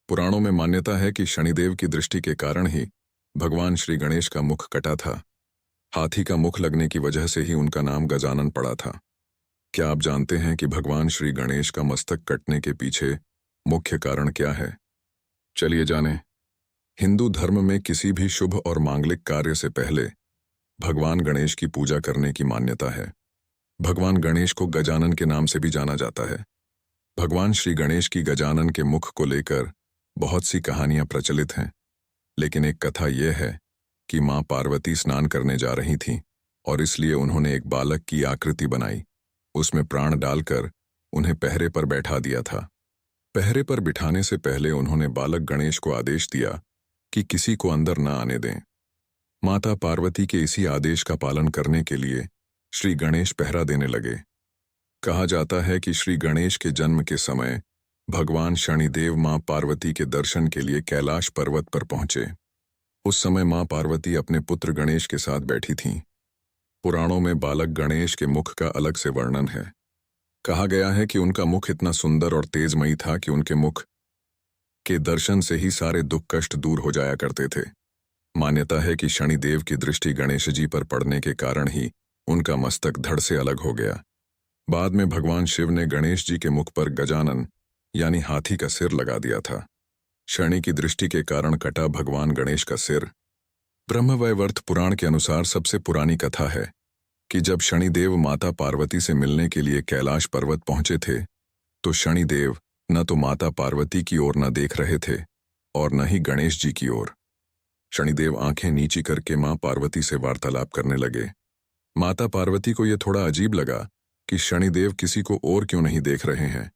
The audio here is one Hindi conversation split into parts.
पुराणों में मान्यता है कि शनिदेव की दृष्टि के कारण ही भगवान श्री गणेश का मुख कटा था। हाथी का मुख लगने की वजह से ही उनका नाम गजानन पड़ा था। क्या आप जानते हैं कि भगवान श्री गणेश का मस्तक कटने के पीछे मुख्य कारण क्या है? चलिए जानें। हिंदू धर्म में किसी भी शुभ और मांगलिक कार्य से पहले भगवान गणेश की पूजा करने की मान्यता है। भगवान गणेश को गजानन के नाम से भी जाना जाता है। भगवान श्री गणेश की गजानन के मुख को लेकर बहुत सी कहानियां प्रचलित हैं, लेकिन एक कथा यह है कि मां पार्वती स्नान करने जा रही थीं और इसलिए उन्होंने एक बालक की आकृति बनाई, उसमें प्राण डालकर उन्हें पहरे पर बैठा दिया था। पहरे पर बिठाने से पहले उन्होंने बालक गणेश को आदेश दिया कि किसी को अंदर न आने दें। माता पार्वती के इसी आदेश का पालन करने के लिए श्री गणेश पहरा देने लगे। कहा जाता है कि श्री गणेश के जन्म के समय भगवान शनिदेव मां पार्वती के दर्शन के लिए कैलाश पर्वत पर पहुंचे। उस समय मां पार्वती अपने पुत्र गणेश के साथ बैठी थीं। पुराणों में बालक गणेश के मुख का अलग से वर्णन है। कहा गया है कि उनका मुख इतना सुंदर और तेजमयी था कि उनके मुख के दर्शन से ही सारे दुख कष्ट दूर हो जाया करते थे। मान्यता है कि शनिदेव की दृष्टि गणेश जी पर पड़ने के कारण ही उनका मस्तक धड़ से अलग हो गया। बाद में भगवान शिव ने गणेश जी के मुख पर गजानन यानी हाथी का सिर लगा दिया था। शनि की दृष्टि के कारण कटा भगवान गणेश का सिर। ब्रह्मवैवर्त पुराण के अनुसार सबसे पुरानी कथा है कि जब शनिदेव माता पार्वती से मिलने के लिए कैलाश पर्वत पहुंचे थे तो शनिदेव न तो माता पार्वती की ओर न देख रहे थे और न ही गणेश जी की ओर। शनिदेव आंखें नीची करके मां पार्वती से वार्तालाप करने लगे। माता पार्वती को यह थोड़ा अजीब लगा कि शनिदेव किसी को और क्यों नहीं देख रहे हैं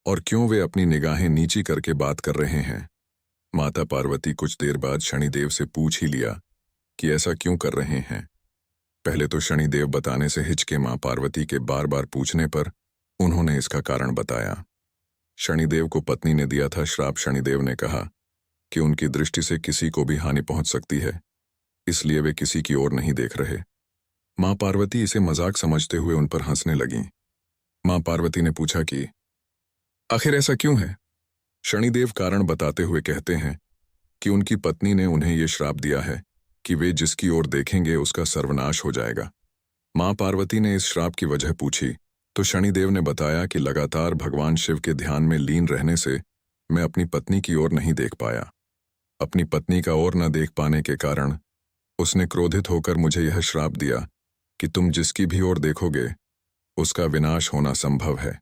और क्यों वे अपनी निगाहें नीची करके बात कर रहे हैं। माता पार्वती कुछ देर बाद शनिदेव से पूछ ही लिया कि ऐसा क्यों कर रहे हैं। पहले तो शनिदेव बताने से हिचके। मां पार्वती के बार बार पूछने पर उन्होंने इसका कारण बताया। शनिदेव को पत्नी ने दिया था श्राप। शनिदेव ने कहा कि उनकी दृष्टि से किसी को भी हानि पहुंच सकती है, इसलिए वे किसी की ओर नहीं देख रहे। मां पार्वती इसे मजाक समझते हुए उन पर हंसने लगीं। मां पार्वती ने पूछा कि आखिर ऐसा क्यों है? शनिदेव कारण बताते हुए कहते हैं कि उनकी पत्नी ने उन्हें यह श्राप दिया है कि वे जिसकी ओर देखेंगे उसका सर्वनाश हो जाएगा। मां पार्वती ने इस श्राप की वजह पूछी तो शनिदेव ने बताया कि लगातार भगवान शिव के ध्यान में लीन रहने से मैं अपनी पत्नी की ओर नहीं देख पाया। अपनी पत्नी का ओर न देख पाने के कारण उसने क्रोधित होकर मुझे यह श्राप दिया कि तुम जिसकी भी ओर देखोगे उसका विनाश होना संभव है।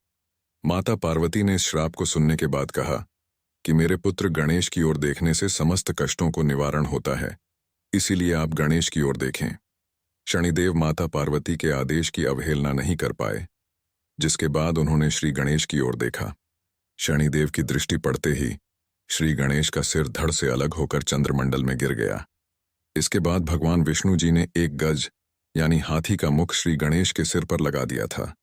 माता पार्वती ने इस श्राप को सुनने के बाद कहा कि मेरे पुत्र गणेश की ओर देखने से समस्त कष्टों को निवारण होता है, इसीलिए आप गणेश की ओर देखें। शनिदेव माता पार्वती के आदेश की अवहेलना नहीं कर पाए, जिसके बाद उन्होंने श्री गणेश की ओर देखा। शनिदेव की दृष्टि पड़ते ही श्री गणेश का सिर धड़ से अलग होकर चंद्रमंडल में गिर गया। इसके बाद भगवान विष्णु जी ने एक गज यानी हाथी का मुख श्री गणेश के सिर पर लगा दिया था।